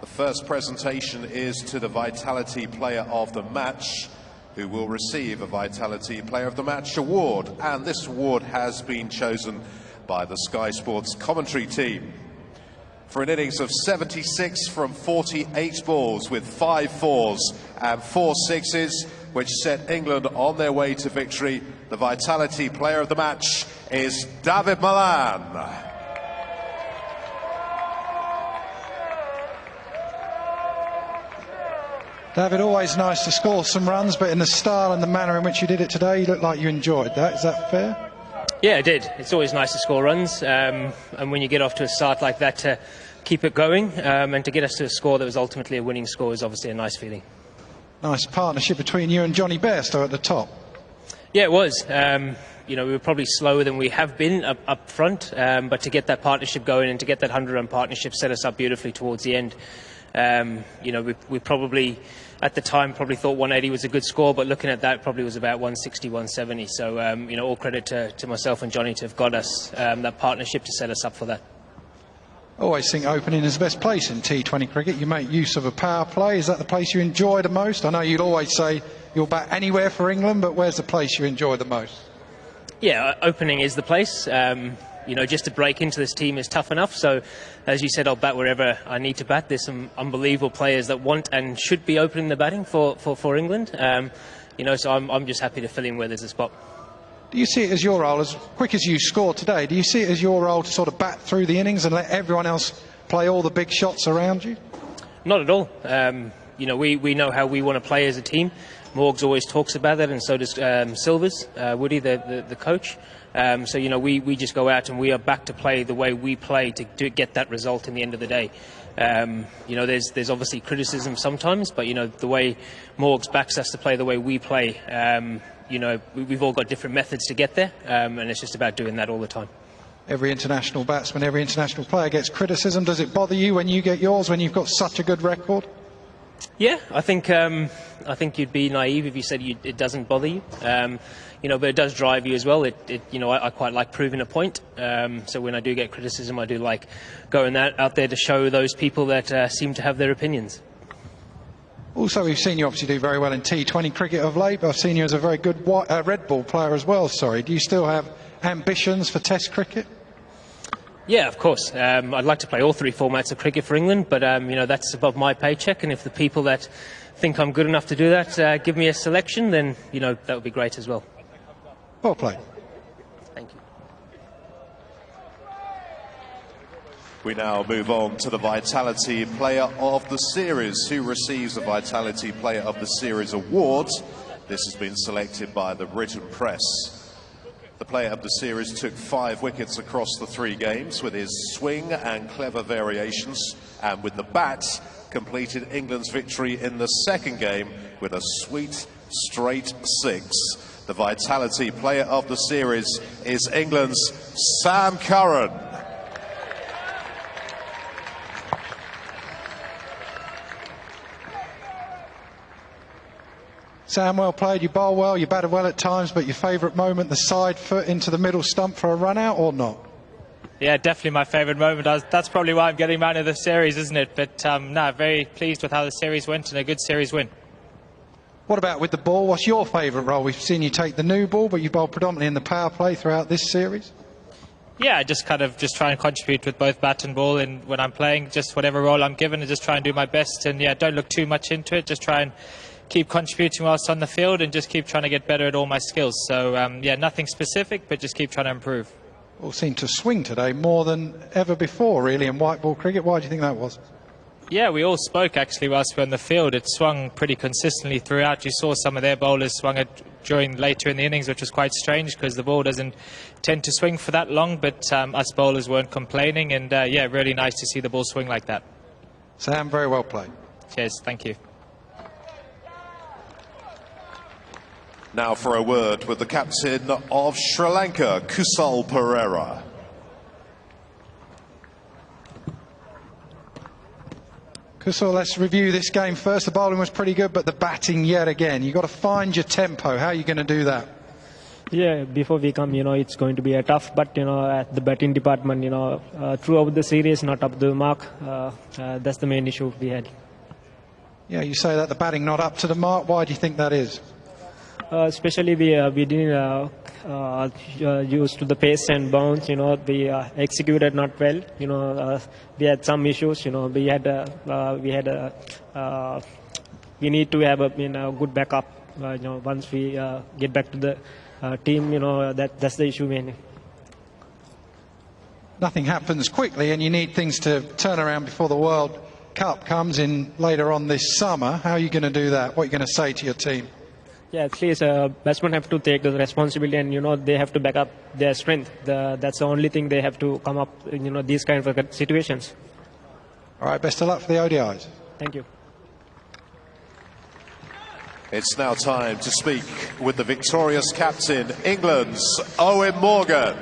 The first presentation is to the Vitality Player of the Match, who will receive a Vitality Player of the Match award. And this award has been chosen by the Sky Sports commentary team for an innings of 76 from 48 balls with 5 fours and 4 sixes, which set England on their way to victory. The Vitality Player of the Match is David Malan. David, always nice to score some runs, but in the style and the manner in which you did it today, you looked like you enjoyed that. Is that fair? Yeah, I did. It's always nice to score runs, and when you get off to a start like that, to keep it going and to get us to a score that was ultimately a winning score is obviously a nice feeling. Nice partnership between you and Johnny Bairstow at the top. Yeah, it was. You know, we were probably slower than we have been up front, but to get that partnership going and to get that 100-run partnership set us up beautifully towards the end. You know, we probably, at the time, probably thought 180 was a good score, but looking at that, probably was about 160, 170. So, you know, all credit to myself and Johnny to have got us that partnership to set us up for that. I always think opening is the best place in T20 cricket. You make use of a power play. Is that the place you enjoy the most? I know you'd always say you'll bat anywhere for England, but where's the place you enjoy the most? Yeah, opening is the place. You know, just to break into this team is tough enough. So, as you said, I'll bat wherever I need to bat. There's some unbelievable players that want and should be opening the batting for England. You know, so I'm just happy to fill in where there's a spot. Do you see it as your role, as quick as you scored today, do you see it as your role to sort of bat through the innings and let everyone else play all the big shots around you? Not at all. You know, we know how we want to play as a team. Morgs always talks about that, and so does Silvers, Woody, the coach. So, you know, we just go out and we are back to play the way we play to get that result in the end of the day. You know, there's obviously criticism sometimes, but, you know, the way Morgs backs us to play the way we play, you know, we've all got different methods to get there, and it's just about doing that all the time. Every international batsman, every international player gets criticism. Does it bother you when you get yours, when you've got such a good record? Yeah, I think you'd be naive if you said it doesn't bother you. You know, but it does drive you as well. You know, I quite like proving a point. So when I do get criticism, I do like going out there to show those people that seem to have their opinions. Also, we've seen you obviously do very well in T20 cricket of late, but I've seen you as a very good red ball player as well. Sorry, do you still have ambitions for Test cricket? Yeah, of course. I'd like to play all 3 formats of cricket for England, but you know, that's above my paycheck, and if the people that think I'm good enough to do that give me a selection, then, you know, that would be great as well. Well played. Thank you. We now move on to the Vitality Player of the Series, who receives the Vitality Player of the Series award. This has been selected by the written press. The Player of the Series took 5 wickets across the 3 games with his swing and clever variations, and with the bat completed England's victory in the 2nd game with a sweet straight 6. The Vitality Player of the Series is England's Sam Curran. Sam, well played. You bowl well, you batted well at times, but your favourite moment, the side foot into the middle stump for a run out, or not? Yeah, definitely my favourite moment. That's probably why I'm getting man of the series, isn't it? But no, very pleased with how the series went, and a good series win. What about with the ball? What's your favourite role? We've seen you take the new ball, but you bowl predominantly in the power play throughout this series. Yeah, I just try and contribute with both bat and ball, and when I'm playing, just whatever role I'm given, and just try and do my best. And yeah, don't look too much into it. Just try and keep contributing whilst on the field, and just keep trying to get better at all my skills. So yeah, nothing specific, but just keep trying to improve. All seemed to swing today more than ever before, really, in white ball cricket. Why do you think that was? Yeah, we all spoke actually whilst we were on the field. It swung pretty consistently throughout. You saw some of their bowlers swung it later in the innings, which was quite strange because the ball doesn't tend to swing for that long. But us bowlers weren't complaining, and yeah, really nice to see the ball swing like that. Sam, very well played. Cheers, thank you. Now for a word with the captain of Sri Lanka, Kusal Parera. Kusal, let's review this game first. The bowling was pretty good, but the batting yet again. You've got to find your tempo. How are you going to do that? Yeah, before we come, it's going to be a tough, but at the batting department, throughout the series, not up to the mark. That's the main issue we had. Yeah, you say that the batting not up to the mark. Why do you think that is? Especially we didn't use to the pace and bounce. We executed not well. We had some issues. We need to have a good backup. Once we get back to the team, that's the issue mainly. Nothing happens quickly, and you need things to turn around before the World Cup comes in later on this summer. How are you going to do that? What are you going to say to your team? Yeah, at least batsmen have to take the responsibility, and they have to back up their strength. That's the only thing they have to come up. These kind of situations. All right, best of luck for the ODIs. Thank you. It's now time to speak with the victorious captain, England's Eoin Morgan.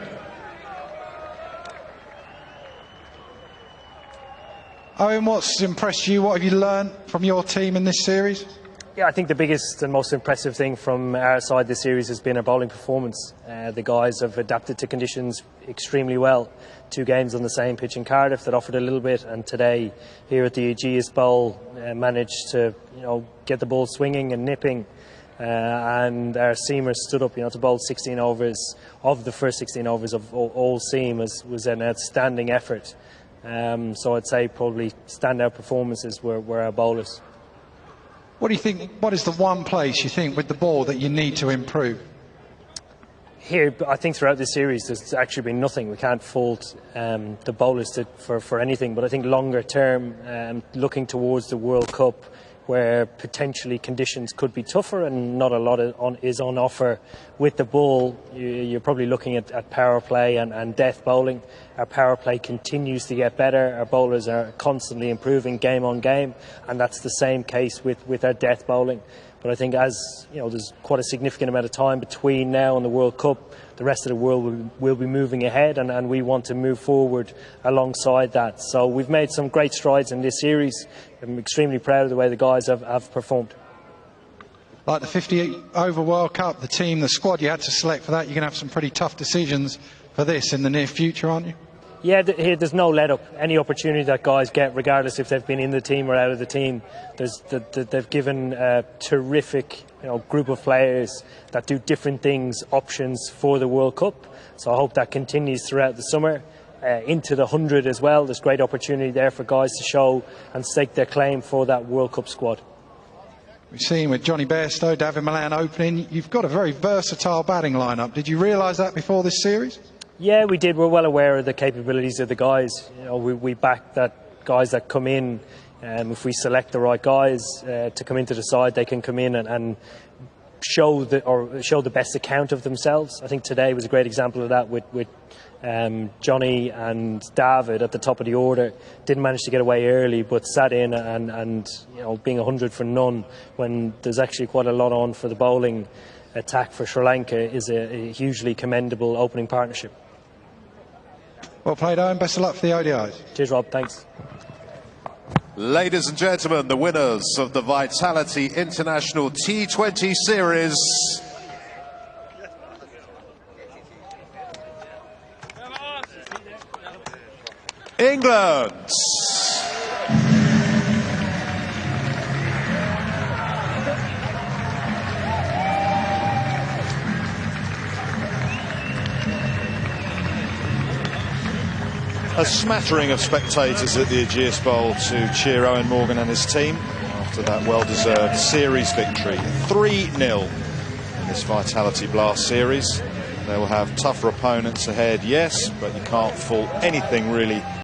Eoin, what's impressed you? What have you learned from your team in this series? Yeah, I think the biggest and most impressive thing from our side this series has been our bowling performance. The guys have adapted to conditions extremely well. 2 games on the same pitch in Cardiff that offered a little bit, and today here at the Aegeus Bowl managed to get the ball swinging and nipping, and our seamers stood up to bowl 16 overs. Of the first 16 overs of all seam was an outstanding effort. So I'd say probably standout performances were our bowlers. What do you think? What is the one place you think with the ball that you need to improve? Here, I think throughout this series there's actually been nothing. We can't fault the bowlers for anything, but I think longer term, looking towards the World Cup, where potentially conditions could be tougher and not a lot is on offer with the ball, you're probably looking at power play and death bowling. Our power play continues to get better. Our bowlers are constantly improving game on game, and that's the same case with our death bowling. But I think as there's quite a significant amount of time between now and the World Cup, the rest of the world will be moving ahead, and we want to move forward alongside that. So we've made some great strides in this series. I'm extremely proud of the way the guys have performed. Like the 58 over World Cup, the team, the squad you had to select for that, you're going to have some pretty tough decisions for this in the near future, aren't you? Yeah, there's no let up. Any opportunity that guys get, regardless if they've been in the team or out of the team, they've given a terrific group of players that do different things, options for the World Cup. So I hope that continues throughout the summer, into the 100 as well. There's great opportunity there for guys to show and stake their claim for that World Cup squad. We've seen with Johnny Bairstow, David Malan opening, you've got a very versatile batting lineup. Did you realise that before this series? Yeah, we did. We're well aware of the capabilities of the guys. We back that guys that come in. If we select the right guys to come into the side, they can come in and show the best account of themselves. I think today was a great example of that with Johnny and David at the top of the order. Didn't manage to get away early, but sat in and being 100 for none when there's actually quite a lot on for the bowling attack for Sri Lanka is a hugely commendable opening partnership. Well played, Eoin. Best of luck for the ODIs. Cheers, Rob. Thanks. Ladies and gentlemen, the winners of the Vitality International T20 Series. England. A smattering of spectators at the Aegeus Bowl to cheer Eoin Morgan and his team after that well-deserved series victory. 3-0 in this Vitality Blast series. They will have tougher opponents ahead, yes, but you can't fault anything really